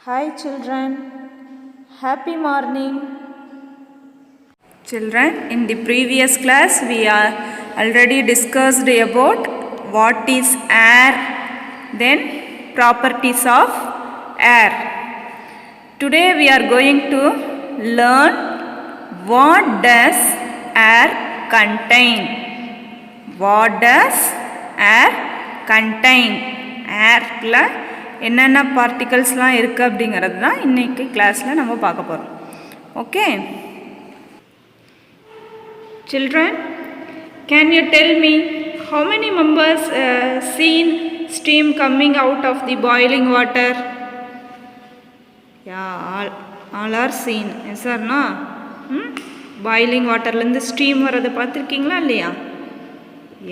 Hi children, happy morning. Children, in the previous class we are already discussed about what is air, then properties of air. Today we are going to learn what does air contain. What does air contain? Airல என்னென்ன பார்ட்டிகல்ஸ்லாம் இருக்குது அப்படிங்கிறது தான் இன்றைக்கி கிளாஸில் நம்ம பார்க்க போகிறோம். Okay Children, can you tell me how many members seen steam coming out of the boiling water? Yeah, all are seen. Yes or no? Boiling water lende steam varada paathirkingala illaya?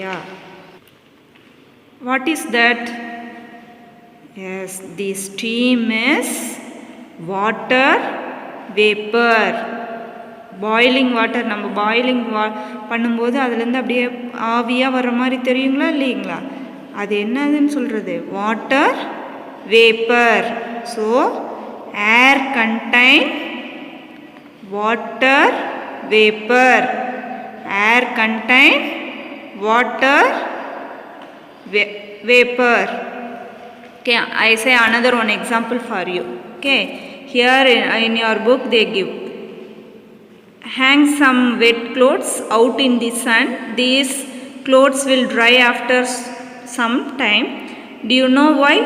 Yeah. What is that? Yes, the steam is water vapor. Boiling water நம்ம boiling பண்ணும்போது அதுலேருந்து அப்படியே ஆவியாக வர்ற மாதிரி தெரியுங்களா இல்லைங்களா? அது என்னதுன்னு சொல்கிறது? Water vapour. So air contain water vapour. Air contain water vapour. Okay, I say another one example for you. Okay, here in your book they give. Hang some wet clothes out in the sun. These clothes will dry after some time. Do you know why?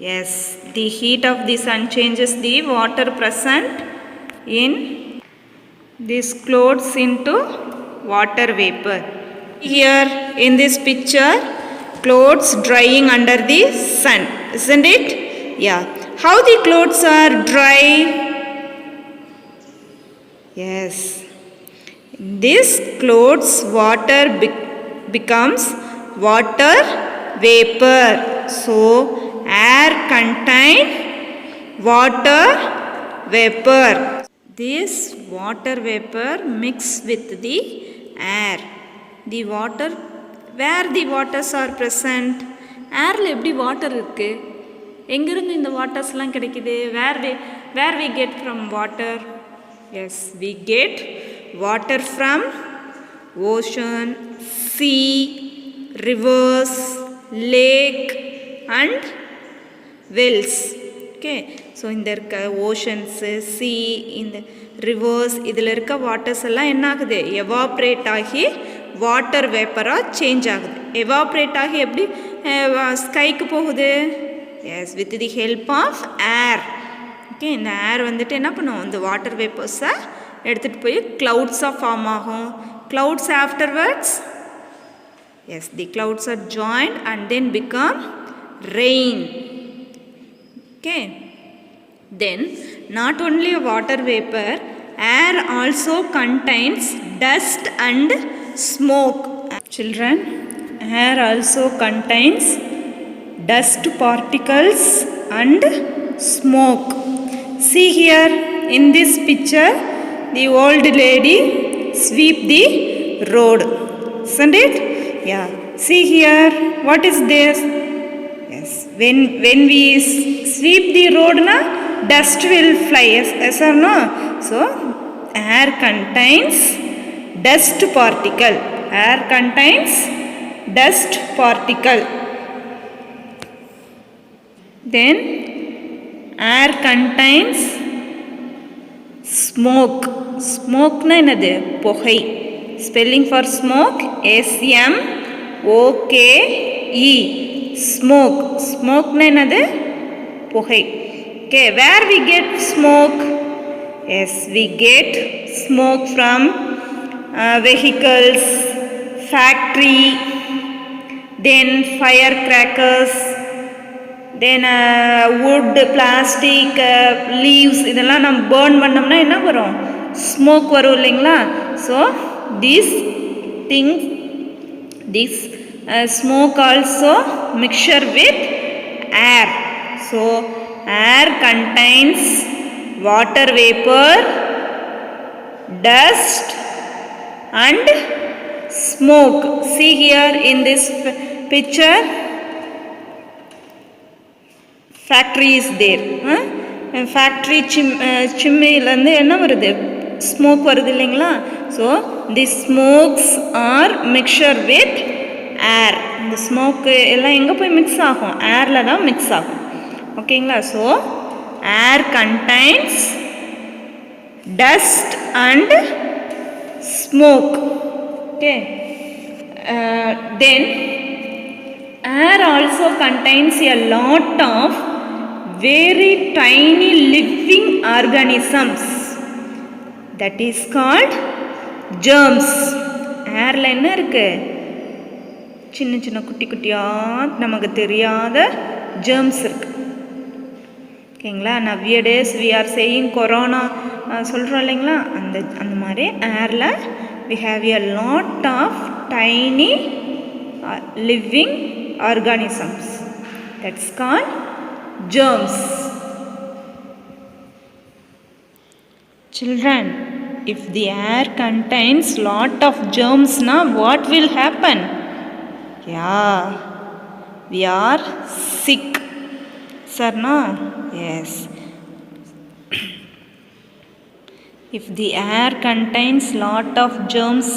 Yes, the heat of the sun changes the water present in these clothes into water vapor. Here in this picture, clothes drying under the sun, isn't it? Yeah. How the clothes are dry? Yes, this clothes water becomes water vapor. So air contain water vapor. This water vapor mix with the air. The water, where the waters are present? Airல எப்படி water இருக்கு? எங்கிருந்து இந்த வாட்டர்ஸ்லாம் கிடைக்குது? Where we get from water? Yes, we get water from ocean, sea, rivers, lake and wells. Okay, so இந்த இருக்க oceans, sea, இந்த rivers இதில் இருக்க waters எல்லாம் என்ன ஆகுது? எவாப்ரேட் ஆகி வாட்டர் வேப்பராக சேஞ்ச் ஆகுது. எவாப்ரேட் ஆகி எப்படி ஸ்கைக்கு போகுது? Yes, with the help of air. Okay, இந்த ஏர் வந்துட்டு என்ன பண்ணும்? இந்த வாட்டர் வேப்பர்ஸை எடுத்துகிட்டு போய் க்ளவுட்ஸாக ஃபார்ம் ஆகும். Clouds afterwards, yes, the clouds are joint and then become rain. Okay, then not only water vapour, air also contains dust and smoke. Children, air also contains dust particles and smoke. See here in this picture, the old lady sweep the road, isn't it? Yeah. See here, what is this? Yes. When we sweep the road, na dust will fly. Yes or no? So air contains dust particle. Air contains dust particle. Then air contains smoke. Smoke na enadhu? Pogai. Spelling for smoke SMOKE. Smoke. Smoke na enadhu? Pogai. Okay, where we get smoke? Yes, we get smoke from vehicles, factory, then firecrackers, then wood, plastic, leaves இதெல்லாம் நம்ம burn பண்ணோம்னா என்ன வரும்? smoke வரும் இல்லைங்களா? So these things, this smoke also mixture with air. So air contains water vapor, dust and smoke. See here in this picture, factory is there. Factory chimneyலேருந்து என்ன வருது, smoke வருது இல்லைங்களா. So the smokes are mixture with air. இந்த smoke எல்லாம் எங்கே போய் mix ஆகும், ஏரில் தான் மிக்ஸ் ஆகும். ஓகேங்களா. So air contains dust and smoke. Okay. Then air also contains a lot of very tiny living organisms, that is called germs. airல என்ன இருக்கு, சின்ன சின்ன குட்டி குட்டியா நமக்கு தெரியாத germs இருக்கு. ஓகேங்களா. nowadays we are saying corona சொல்கிறோம் இல்லைங்களா, அந்த மாதிரி ஏரில் we have a lot of tiny living organisms, that's called germs. Children, if the air contains lot of germs, now what will happen? Yeah, we are sick. Sir, no? Yes. If the air contains lot of germs,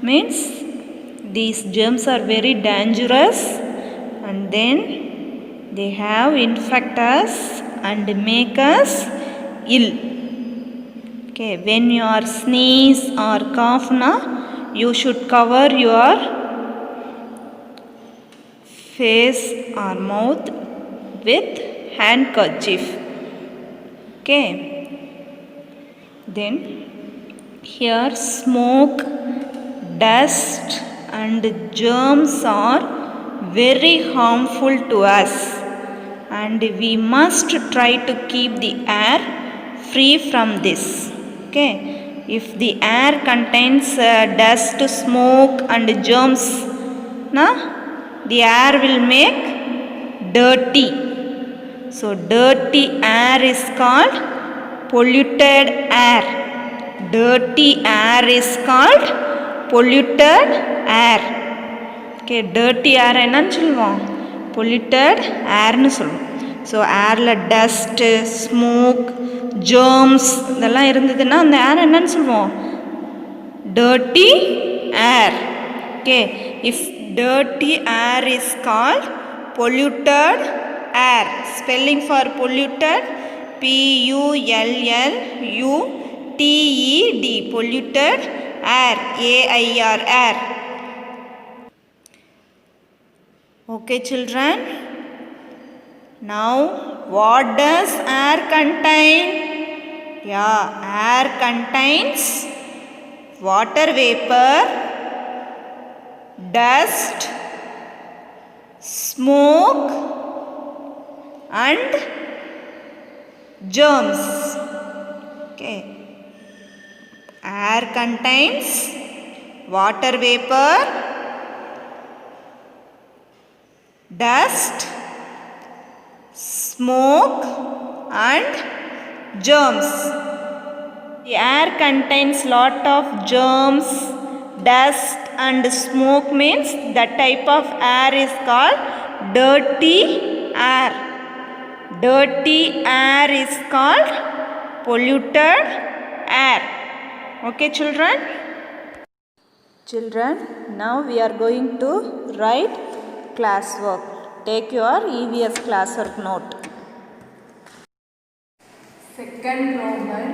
means these germs are very dangerous, and then they have infect us and make us ill. Okay, when you are sneeze or cough, na, you should cover your face or mouth with handkerchief. Okay. Then here smoke, dust and germs are very harmful to us, and we must try to keep the air free from this. Okay. If the air contains dust, smoke and germs, na, the air will make dirty. So dirty air is called polluted air. Dirty air is called polluted air. Okay, dirty air என்னன்னு சொல்லுவோம், polluted airனு சொல்லுவோம். So ஏரில் dust, smoke, germs இதெல்லாம் இருந்ததுன்னா அந்த ஏர் என்னன்னு சொல்லுவோம், dirty air. Okay, if dirty air is called polluted air. Spelling for polluted, PULLUTED, polluted air, AIR, air. Okay children, now what does air contain? Yeah, air contains water vapor, dust, smoke and germs. Okay, air contains water vapor, dust, smoke and germs. The air contains lot of germs, dust and smoke means that type of air is called dirty air. Dirty air is called polluted air. Okay children? Children, now we are going to write classwork. Take your EVS classwork note. Second Roman,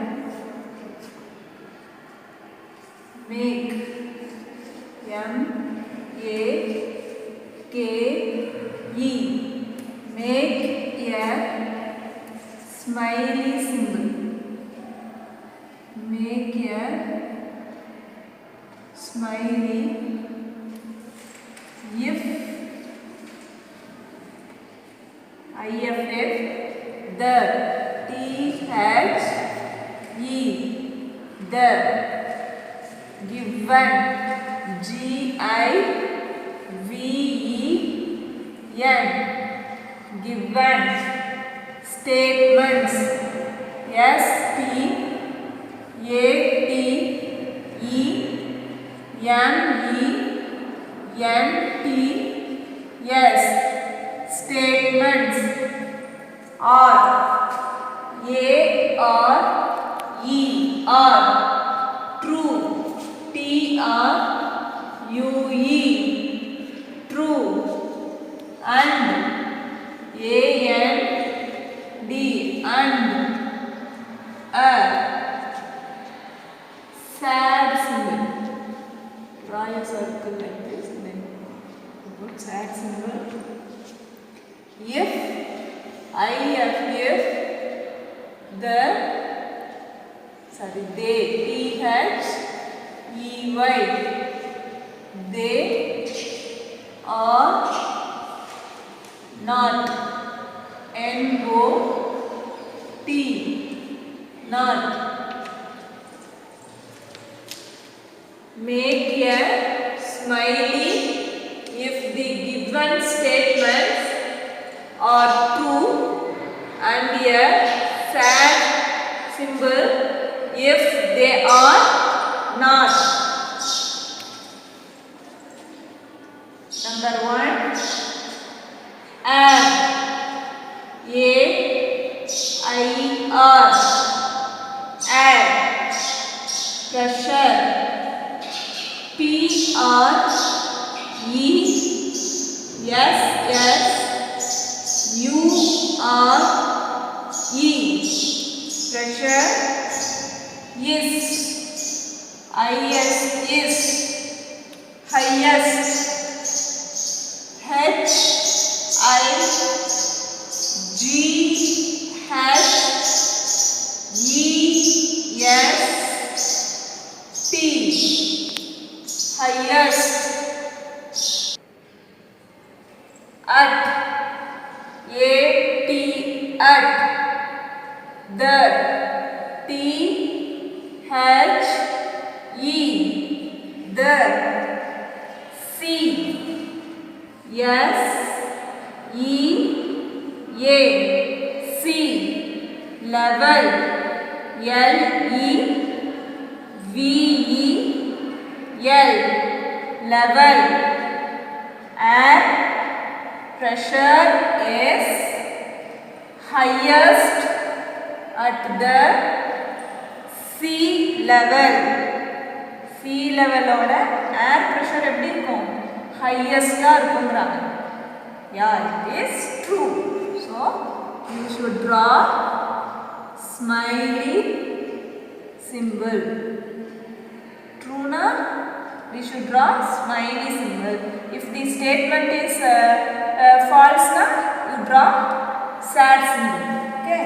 make, M-A-K-E, make a smiley symbol. Make a smiley if IFF the THE the given GIVEN given statements STATEMENTS statements R, A R E, R, true, T R U E, true, and, A N D, and, sad symbol. Draw a circle like this, then put sad symbol. If they, THEY, they are not, NOT, not. Make a smiley if the given statements are true and a sad symbol if they are not. Number 1, air, A-I-R, air, pressure, P-R-E-S-S-U-R-E, pressure, is, is, highest, H-I-G-H-E-S-T, highest. At, A-T, at, the, T-H-E, the, see, S-E-A, see, level, L-E-V-E-L, level, air, pressure is highest at the sea level. Sea level oda air pressure eppadi irukum, highest ah irukumraanga. Yeah, it is true. So you should draw smiley symbol. True na? We should draw smiley symbol. If the statement is false na, you draw sad symbol. Okay.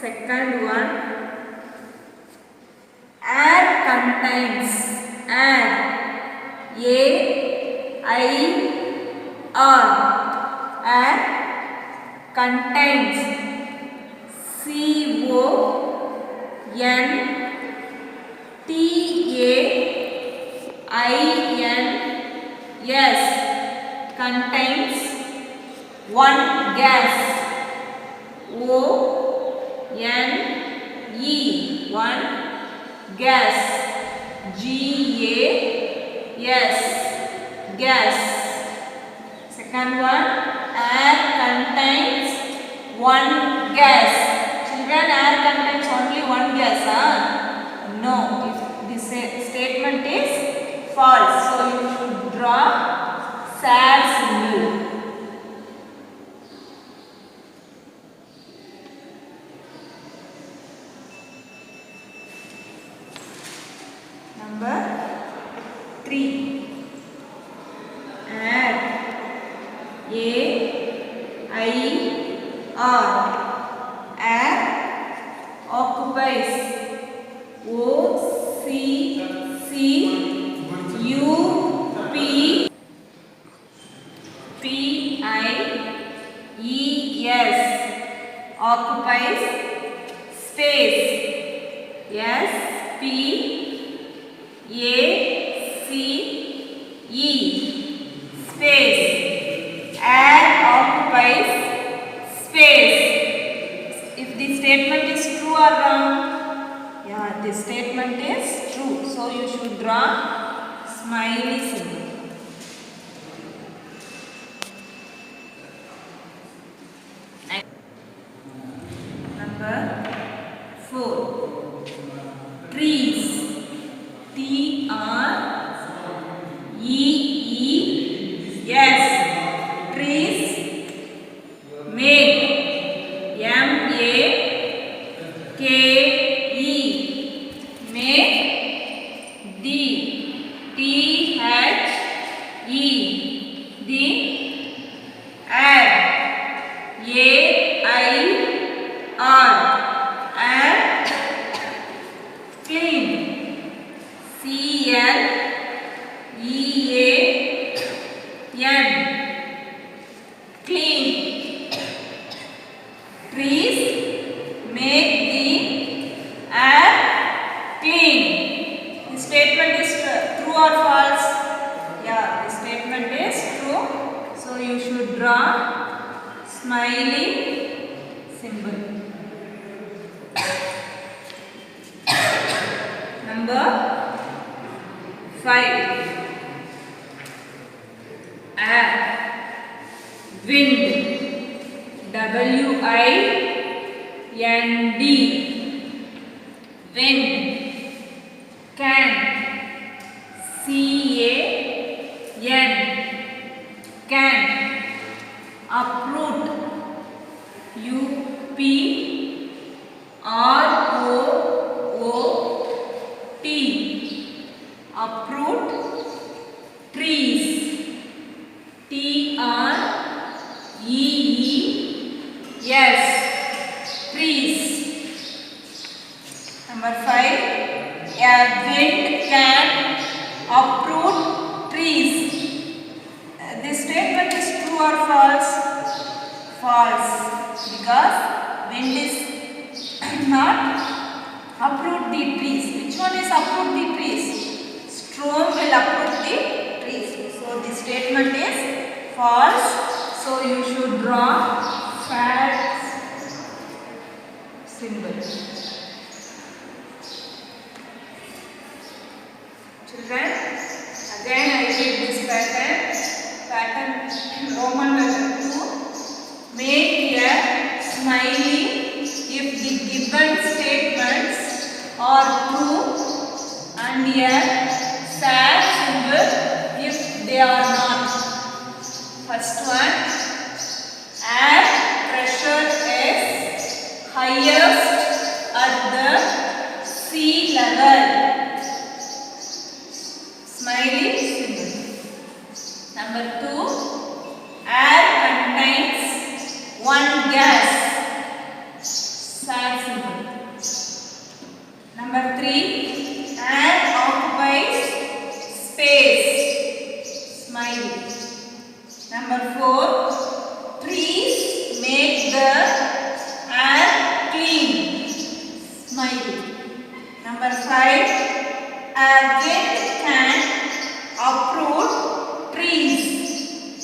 Second one, air contains, air, A-I-R, air contains, C-O-N-T-A-I-N-S, contains, one gas, O-N-E, one gas, G-A-S, gas. Second one, air contains one gas. Children, air contains only one gas, huh? No, if this statement is false, so you should draw sad symbol. Number 3, air, A-I-R, air occupies, O-C-C-U-P-P-I-E-S, occupies space, S-P-A-C-E, space, air occupies space. If the statement is true or wrong? Yeah, this statement is true. So you should draw smiley symbol. trees. T-R-E-E-S. Trees. Make. M-A-K-E. Make. D. T-H-E. The. Air. A-I-R. Air. Clean. C-L-E-A-N. Clean. Trees make the air clean. The statement is true or false? Yeah, the statement is true. So you should draw smiley symbol. Number 5. Air. Wind. W-I-N-D. Wind. Can. C-A-N. Can. Uproot. U-P-R-O-O-T. Uproot. Trees. T-R-E-E-S. Trees. Number 5. A wind can uproot trees. This statement is true or false? False. Because wind is not uproot the trees. Which one is uproot the trees? Storm will uproot the trees. So this statement is false. So you should draw fat symbol. Children, again I read this pattern. Pattern Roman letter 2. Make a smiley if the given statements are true and a sad symbol if they are not. First one, air pressure is highest at the sea level. Smiley symbol. Number 2, air contains one gas. Sad symbol. Number 3, air occupies space. Smiley. Number 4, trees make the air clean. Smiley. Number 5, a wind can uproot trees.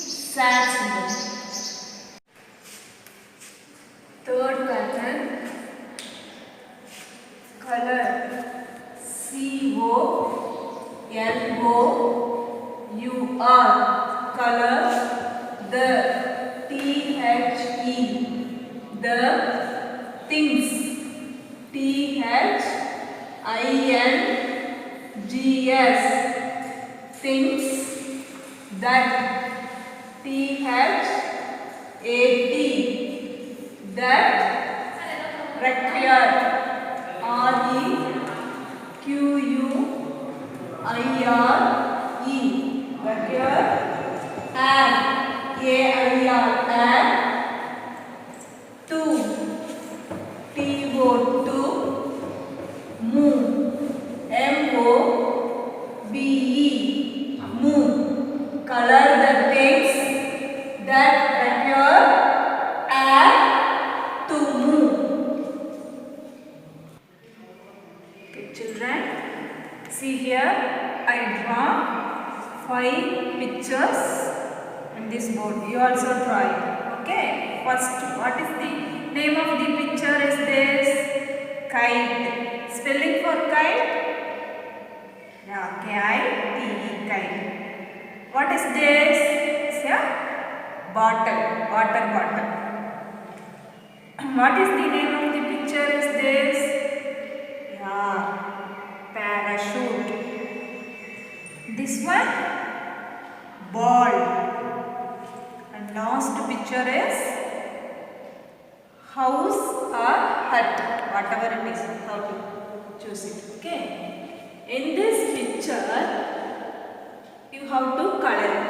Sad symbol. Third pattern, color. C-O-L-O-U-R. Color. The. T-H-E. The things. T-H-I-N-G-S. Things that. T-H-A-T. That require. R-E-Q-U-I-R-E. Require. Air. A-I-R. Air. To. T-O-2. Move. M-O-B-E. Move. Color the things that require air to move. Okay, children, see here I draw 5 pictures in this board. You also draw it. Okay. First, what is the name of the picture is this? Kite. Spelling for kite? Yeah, K-I-T-E, kite. What is this? It's a bottle, water bottle. What is the name of the picture is this? picture is house or hut, whatever it is, how to choose it. Okay. In this picture, you have to color it.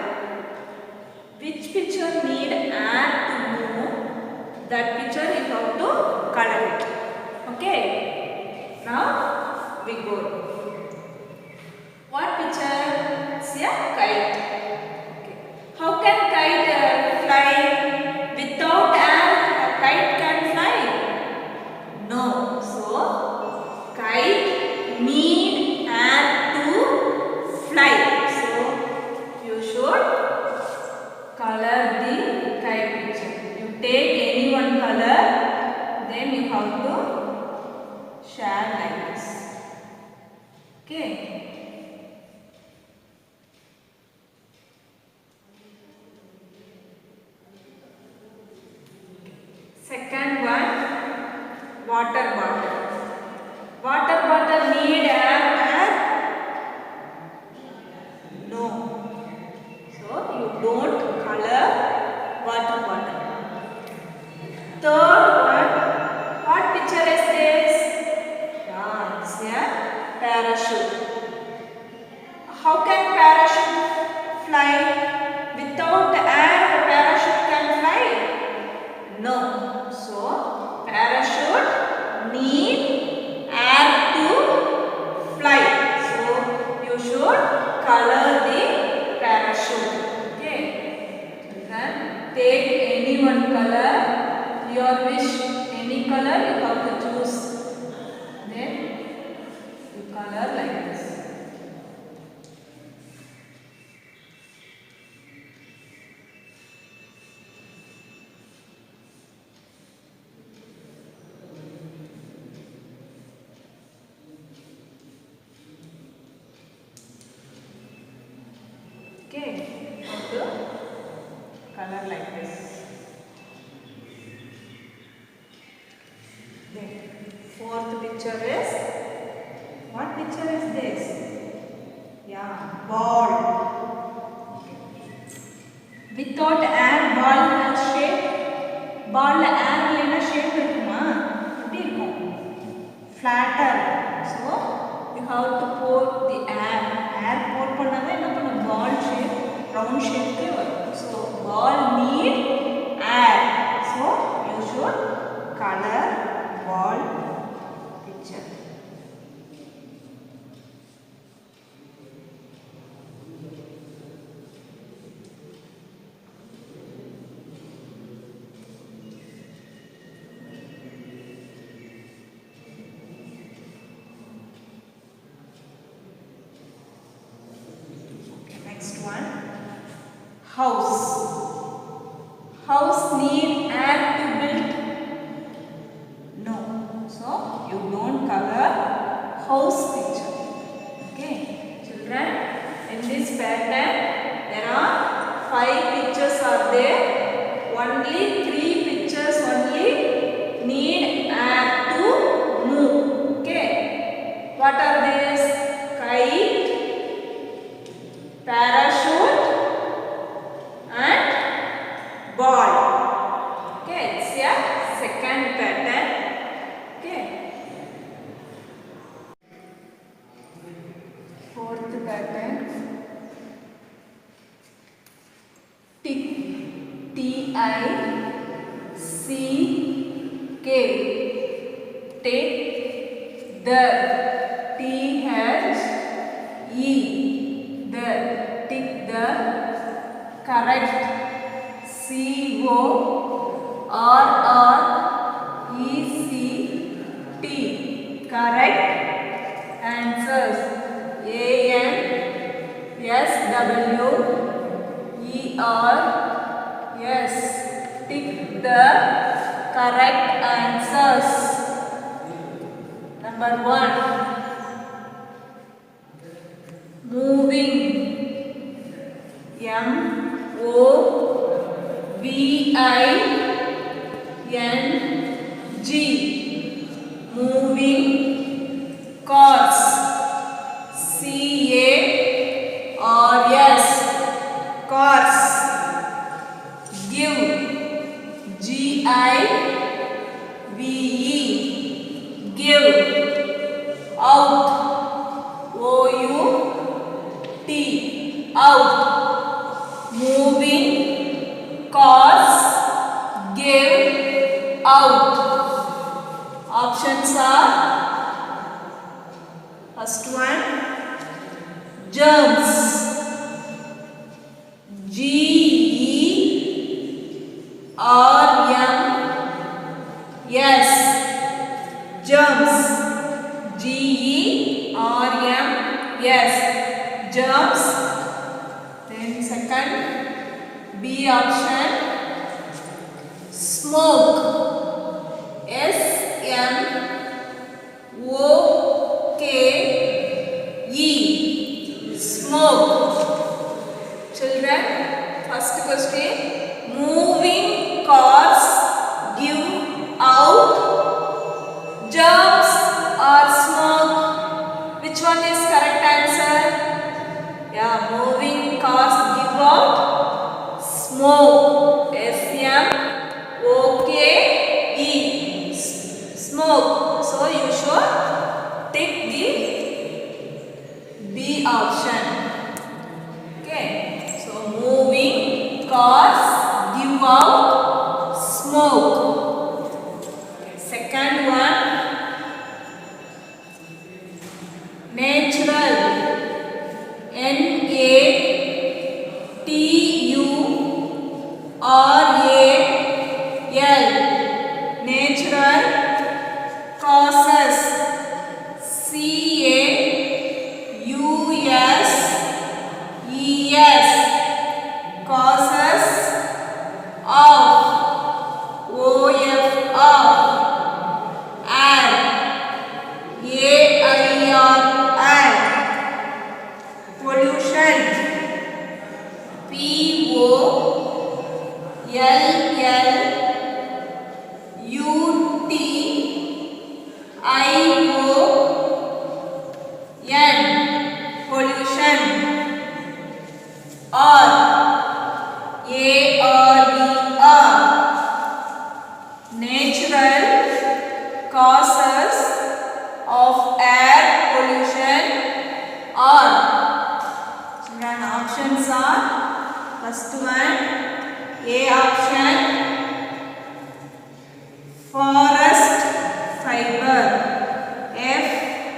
Which picture need air to move? That picture you have to color it. Okay. Now we go. What picture? It's a kite. Okay. How can kite fly? Without air, a kite can fly? No. So kite need air to fly. So you should color the kite picture. You take any one color, then you have to share like this. Okay. Second one, water bottle. Water bottle need air? No. So you don't color water bottle. Third one, what picture is this? Yeah, it's a parachute. How can parachute fly? Without air, the parachute can fly? No. So parachute need air to fly. So you should color the parachute. Okay. Then take any one color, your wish, any color you have to choose. Then you color like this. Okay, how to color like this. Then fourth picture is, what picture is this? Yeah, ball. Without air, ball has shape. Ball air lena shape irukuma? Eppadi irukum? Flatter. So you have to pour the air. Air pour பண்ணாம என்ன பண்ண? Ball shape, round shape ku varum. So ball need air. So you should color ball picture. Next one, house. House need air to build? No. So you don't color house picture. Okay. Children, in this pattern there are 5 pictures are there. Only 3 pictures only need air to move. Okay. What are these? Kite, parachute and ball. Okay, it's a second pattern. Okay. Fourth pattern. Tick. T-I-C-K. Tick. The. T-H-E. The. Tick the. Correct. C-O-R-R-E-C-T. Correct answers. A-N-S-W-E-R. Tick the correct answers. Number 1. Moving. M-O-V-I-N-G. Moving. Cars. C-A-R-S. Cars. Give. First one, germs. G-E-R-M-S. Germs. G-E-R-M-S. Germs. Then second, B option, smoke. S-M-O-K-E. Smoke. Children, first question, moving cars give out germs or smoke? Which one is correct answer? Yeah, moving cars give out smoke. S-M-O-K-E. Smoke. So you should take the B option. Okay. So moving cars give out smoke. Okay. Second one, natural. N-A-T-U-R-A-L. Natural. Causes. C-A-U-S-E-S. Causes of. O-F-F. Air. A-I-R. Pollution. P-O-L-L-U-T-I-O-N. Pollution. R. A-R-E-R. Natural causes of air pollution are. Children, options are, first one, A option, forest fiber. F-O-R-E-S-T.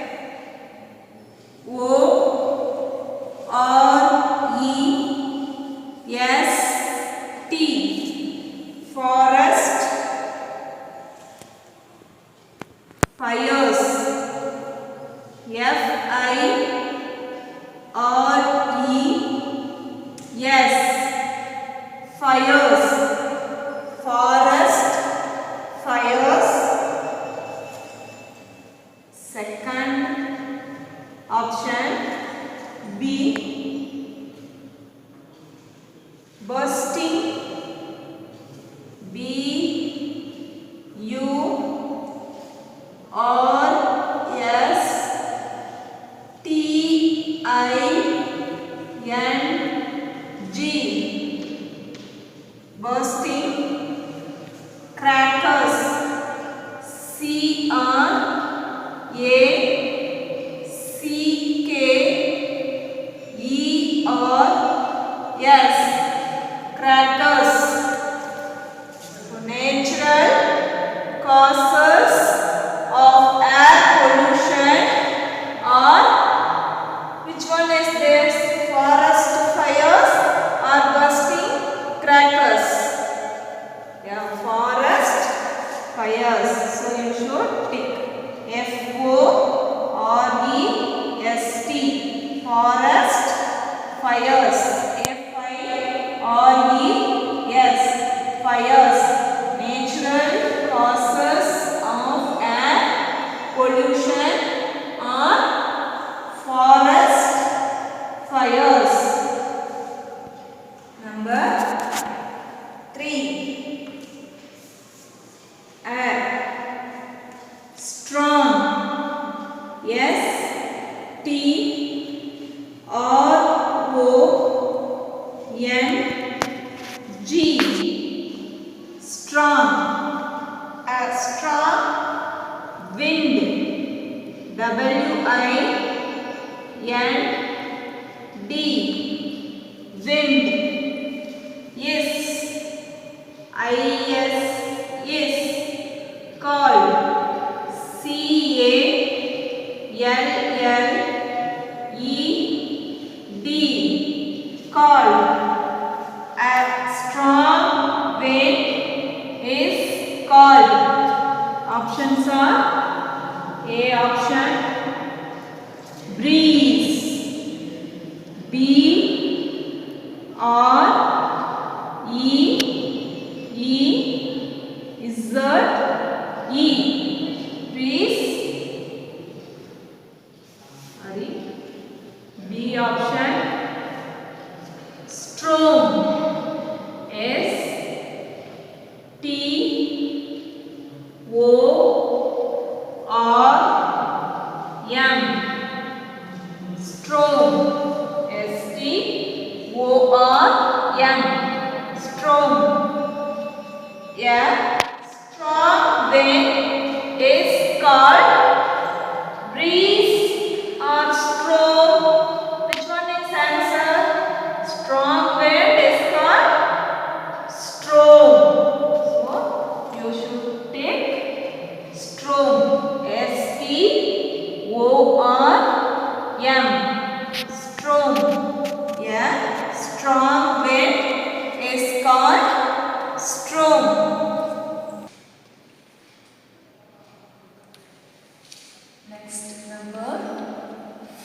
Forest fires. F-I-R-E-S. Fires. Forest fires. Second option, B, bursting. B-U-R-S-T-I-N-G. Bursting. Crackers. C-R-A-C-K-E-R-S. Crackers. So, natural causes of air pollution are, which one is this? Forest fires or bursting crackers? Yeah, forest fires. So you should tick F-O-R-E-S-T. Forest fires. F-I-R-E-S. Fires. Natural causes of air pollution are forest fires. Number 3. Air. Strong. S-T-R-O-N-G. Strong. A strong. Wind. W-I-N-D. Wind. Yes. I-S. Yes. Called. C-A-L-E-D. Cold. A strong wind is called. Options are A option breeze, B or E, Z, E, breeze. B option storm, S T O R M, storm, S T O R M, storm. A strong wind is called breeze or storm. Which one is answer? Strong wind is called storm. So you should take storm, S T O R M, storm. A strong wind is called storm. Next, number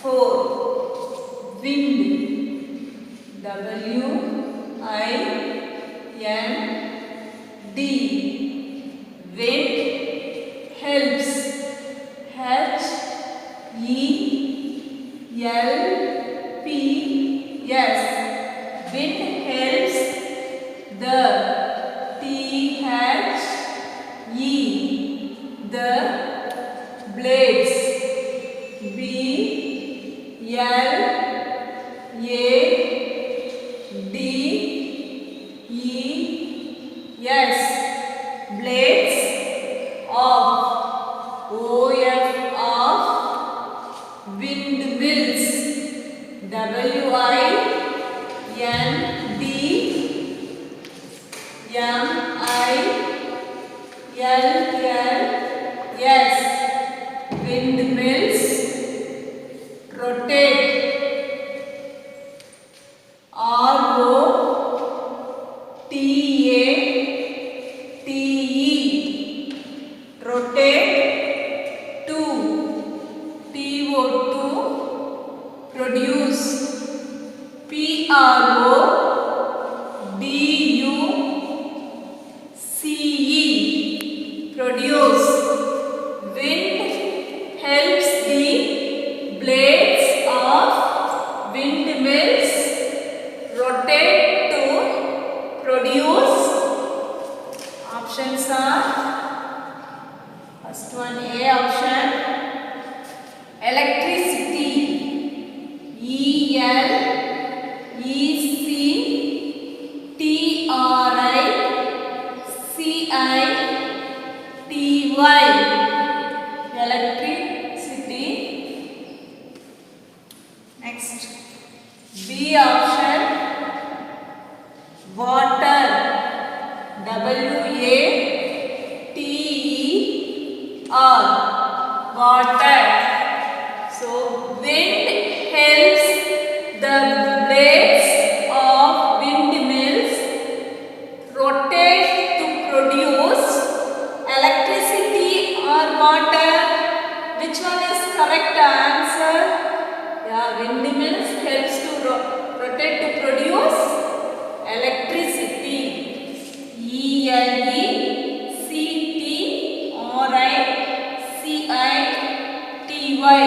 4. Wind. W-I-N-D. Wind helps. H-E-L-P-S. Wind helps the T-H-E, the blades, B-L-A-D-E-S, blades of, O-F of windmills, W-I-N-D-M-I-L-L-S, windmills rotate, R-O-T-A-T-E, rotate to, T-O, to produce, P-R-O-D-U-C-E, produce. Wind helps the blades of windmills rotate to produce. Options are, first one A option, electricity, E-L-E-C-T-R-I-C-I-T-Y, electricity. Next, B option, water, W-A-T-E-R, water. So wind helps the blades of windmills rotate to produce electricity or water. Which one is correct answer? Yeah, windmills helps to rotate to produce electricity. E-L-E-C-T-R-I-C-I-T-Y,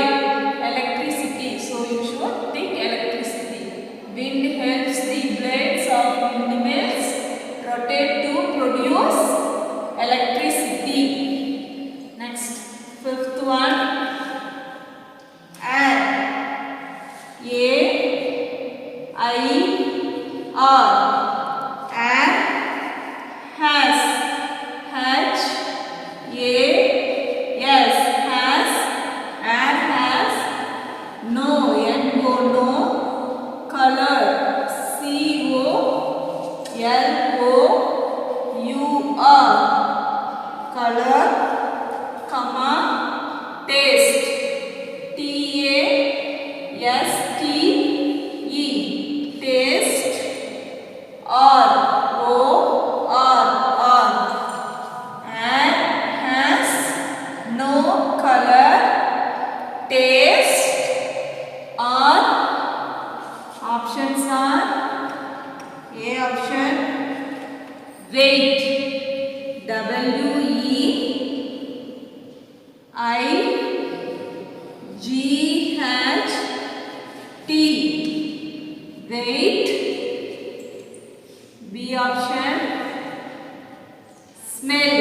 electricity. So you should think electricity. Wind helps the blades of windmills rotate to produce electricity. Next, fifth one, air, A-I-R, air has, H-A-S, has, air has no, N-O, no, color, C-O-L-O-U-R, color, comma, taste, T-A S-T-E, taste, or, O-R, and has no color, taste, or, options are A option, weight, W-E-I-G-H-T, weight. B option, smell,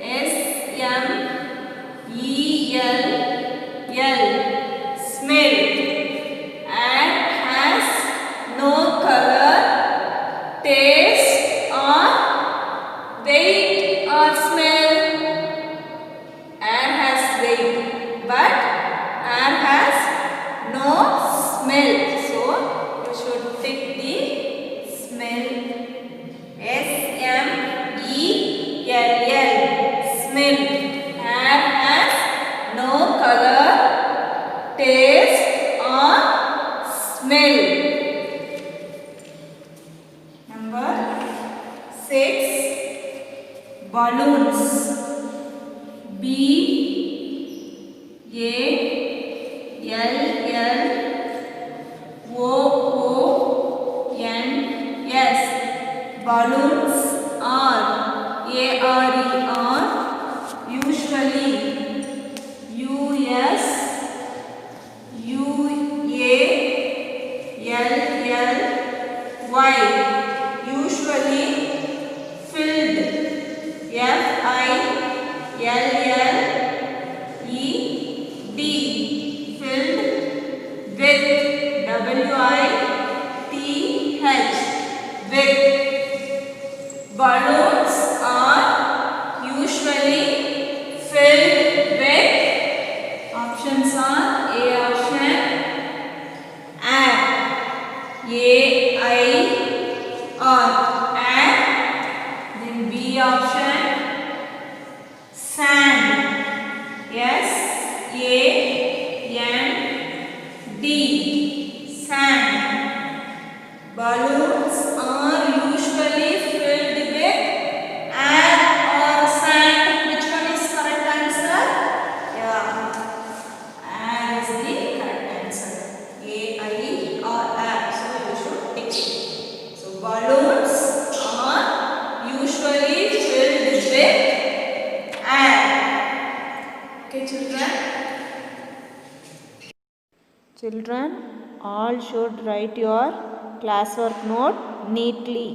S-M-E-L-L, smell, and has no color, taste, or weight or smell. Air has weight, but air has no smell. So you should take the smell. S-M-E-L-L, smell. Air has no color, taste, or smell. Number 6, balloons. B-A-L-L-O-O-N-S, balloons are, A-R-E-R, usually, U-S-U-A-L-L-Y, usually, filled, F-I-L-L-E-D, filled with, W-I-T-H, with. Balloons are usually filled with, options are A option, air, A-I-R, air. Then B option, sand, S-A-N-D, sand. Balloons are usually filled with air or sand. Which one is correct answer? Yeah, air is the correct answer. A-I-R, air. So you should take it. So balloons are usually filled with air. Okay, children. Children, all should write your classwork note neatly.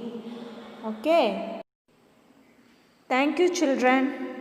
Okay. Thank you, children.